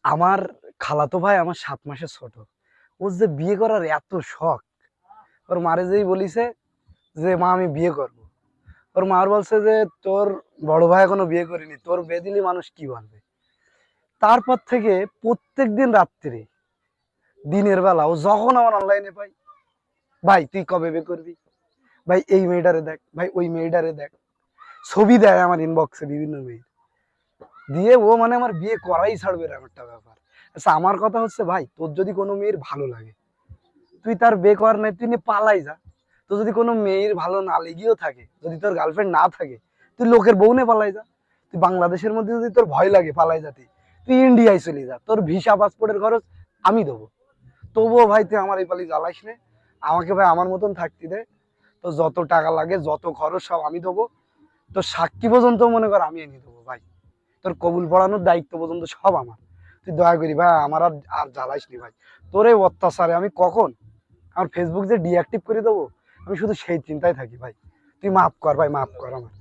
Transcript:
আমার খালাতো ভাই আমার 7 মাসের ছোট। ওর যে বিয়ে করার এত শখ, ওর মারে যেই বলিছে যে মা আমি বিয়ে করব, ওর মার বলছে যে তোর বড় ভাই এখনো বিয়ে করেনি, তোর বিয়ে দিলি মানুষ কি বলবে। তারপর থেকে প্রত্যেক দিন রাত্রে, দিনের বেলা ও যখন আমার অনলাইনে পাই, ভাই তুই কবে বিয়ে করবি, ভাই এই মেয়েটারে দেখ, ভাই ওই মেয়েটারে দেখ, ছবি দেয় আমার ইনবক্সে বিভিন্ন মেয়ে দিয়ে। ও মানে আমার বিয়ে করাই ছাড়বে এরকম একটা ব্যাপার। আচ্ছা আমার কথা হচ্ছে ভাই, তোর যদি কোনো মেয়ের ভালো লাগে, তুই তার বিয়ে কর নাই, তুই নিয়ে পালাই যা। তো যদি কোনো মেয়ের ভালো না লেগেও থাকে, যদি তোর গার্লফ্রেন্ড না থাকে, তুই লোকের বউ নিয়ে পালাই যা। তুই বাংলাদেশের মধ্যে যদি তোর ভয় লাগে পালাই যাতে, তুই ইন্ডিয়ায় চলে যা, তোর ভিসা পাসপোর্টের খরচ আমি দেবো। তবুও ভাই তুই আমার এই পালি জ্বালাইস নে, আমাকে ভাই আমার মতন থাকতে দে। তো যত টাকা লাগে যত খরচ সব আমি দেবো, তোর সাক্ষী পর্যন্ত মনে কর আমি এনে দেবো ভাই, তোর কবুল পড়ানোর দায়িত্ব পর্যন্ত সব আমার। তুই দয়া করি ভাই আমার আর আর জ্বালাইস নি ভাই। তোর এই অত্যাচারে আমি কখন আমার ফেসবুক যে ডিঅ্যাক্টিভ করে দেবো, আমি শুধু সেই চিন্তায় থাকি ভাই। তুই মাফ কর ভাই, মাফ কর আমার।